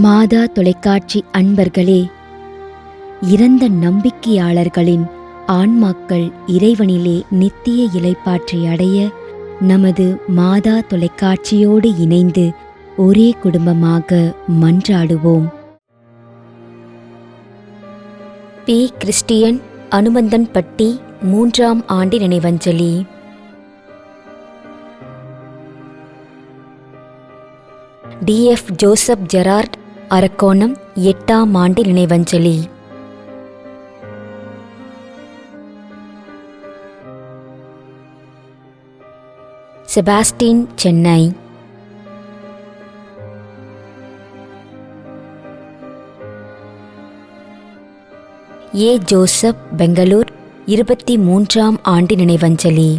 மாதா தொலைக்காட்சி அன்பர்களே, இறந்த நம்பிக்கையாளர்களின் ஆன்மாக்கள் இறைவனிலே நித்திய இளைப்பாற்றி அடைய நமது மாதா தொலைக்காட்சியோடு இணைந்து ஒரே குடும்பமாக மன்றாடுவோம். பி. கிறிஸ்டியன், அனுமந்தன்பட்டி 3ஆம் ஆண்டு நினைவஞ்சலி. டி.எஃப். ஜோசப் ஜெரார்ட், அரக்கோணம் 8ஆம் ஆண்டு நினைவஞ்சலி. செபாஸ்டின், சென்னை. ஏ. ஜோசப், பெங்களூர் 23ஆம் ஆண்டு நினைவஞ்சலி.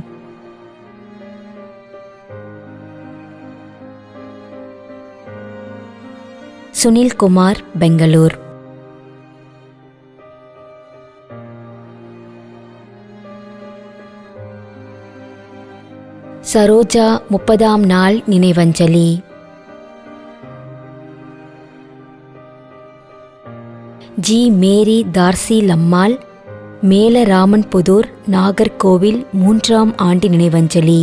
சுனில் குமார், பெங்களூர். சரோஜா 30ஆம் நாள் நினைவஞ்சலி. ஜி. மேரி தார்சி லம்மாள், மேலராமன்புதூர், நாகர்கோவில் 3ஆம் ஆண்டு நினைவஞ்சலி.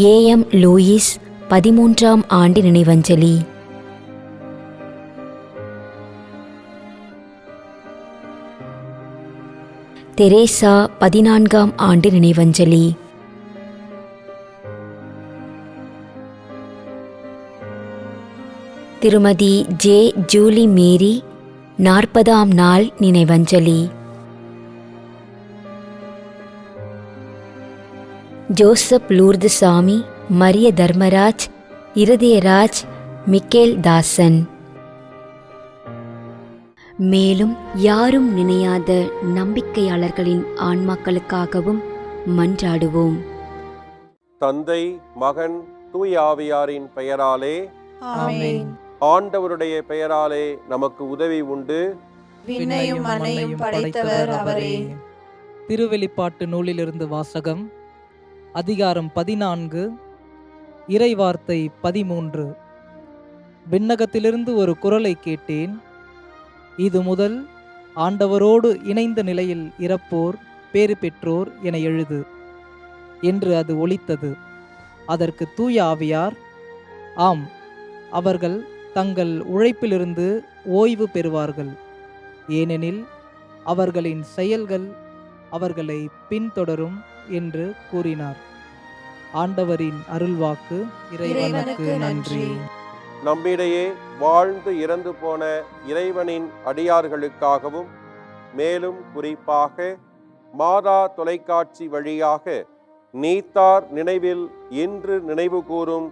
ஏ.எம். லூயிஸ் 13ஆம் ஆண்டு நினைவஞ்சலி. தெரேசா 14ஆம் ஆண்டு நினைவஞ்சலி. திருமதி ஜே. ஜூலி மேரி 40ஆம் நாள் நினைவஞ்சலி. ஜோசப் லூர்துசாமி, மரிய தர்மராஜ், இருதயராஜ், மிக்கேல் தாசன். மேலும் யாரும் நினையாத நம்பிக்கையாளர்களின் ஆன்மாக்களுக்காகவும் மன்றாடுவோம். தந்தை, மகன், தூய ஆவியாரின் பெயராலே ஆமென். ஆண்டவருடைய பெயராலே நமக்கு உதவி உண்டு. விண்ணையும் மண்ணையும் படைத்தவர் அவரே. திருவெளிப்பாட்டு நூலிலிருந்து வாசகம். அதிகாரம் 14, இறைவார்த்தை 13. விண்ணகத்திலிருந்து ஒரு குரலை கேட்டேன். இது முதல் ஆண்டவரோடு இணைந்த நிலையில் இறப்போர் பேறு பெற்றோர் என எழுது என்று அது ஒலித்தது. அதற்கு தூய ஆவியார், ஆம், அவர்கள் தங்கள் உழைப்பிலிருந்து ஓய்வு பெறுவார்கள், ஏனெனில் அவர்களின் செயல்கள் அவர்களை பின்தொடரும் என்று கூறினார். ஆண்டவரின் அருள்வாக்கு. இறைவனுக்கு நன்றி. நம்மிடையே வாழ்ந்து இறந்து போன இறைவனின் அடியார்களுக்காகவும் மேலும் குறிப்பாக மாதா தொலைக்காட்சி வழியாக நீத்தார் நினைவில் இன்று நினைவு கூறும்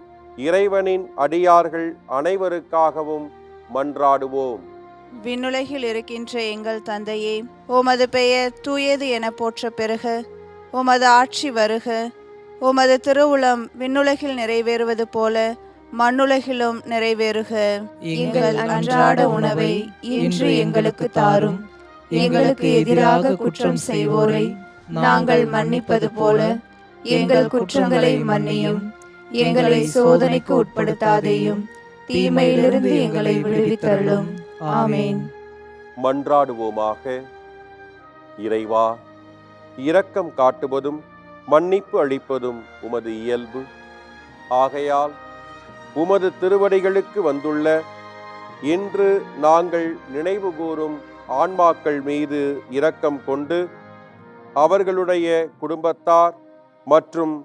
இறைவனின் அடியார்கள் அனைவருக்காகவும் மன்றாடுவோம். விண்ணுலகில் இருக்கின்ற எங்கள் தந்தையே, உமது பெயர் தூயது என போற்ற பெறுக. உமது ஆட்சி வருக. உமது திருவுளம் விண்ணுலகில் நிறைவேறுவது போல மண்ணுலகிலும் நிறைவேறுக. எங்கள் அன்றாட உணவை இன்று எங்களுக்கு தாரும். எங்களுக்கு எதிராக குற்றம் செய்வோரை நாங்கள் மன்னிப்பது போல எங்கள் குற்றங்களை மன்னியும். எங்களை சோதனைக்கு உட்படுத்தாதேயும், தீமையிலிருந்து எங்களை விடுவித்தருளும். ஆமென். மன்றாடுவோமாக. இறைவா, இரக்கம் காட்டுவதும் மன்னிப்பு அளிப்பதும் உமது இயல்பு. ஆகையால் உமது திருவடிகளுக்கு வந்துள்ள இன்று நாங்கள் நினைவு கூறும் ஆன்மாக்கள் மீது இரக்கம் கொண்டு அவர்களுடைய குடும்பத்தார் மற்றும்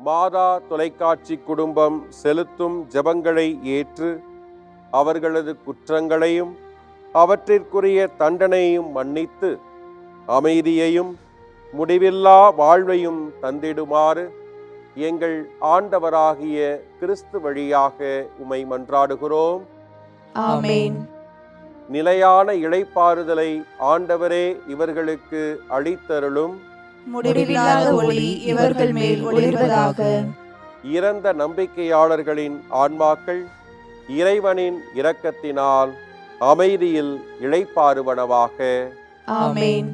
மாதா தொலைக்காட்சி குடும்பம் செலுத்தும் ஜெபங்களை ஏற்று அவர்களது குற்றங்களையும் அவற்றிற்குரிய தண்டனையும் மன்னித்து அமைதியையும் முடிவில்லா வாழ்வையும் தந்திடுமாறு எங்கள் ஆண்டவராகிய கிறிஸ்து வழியாக உம்மை மன்றாடுகிறோம். ஆமென். நிலையான இளைப்பாறுதலை ஆண்டவரே இவர்களுக்கு அளித்தருளும். முடிவில்லாத ஒளி இவர்கள் மேல் ஒளிர்வதாக. இறந்த நம்பிக்கையாளர்களின் ஆன்மாக்கள் இறைவனின் இரக்கத்தினால் அமைதியில் இளைப்பாறுவனவாக. ஆமென்.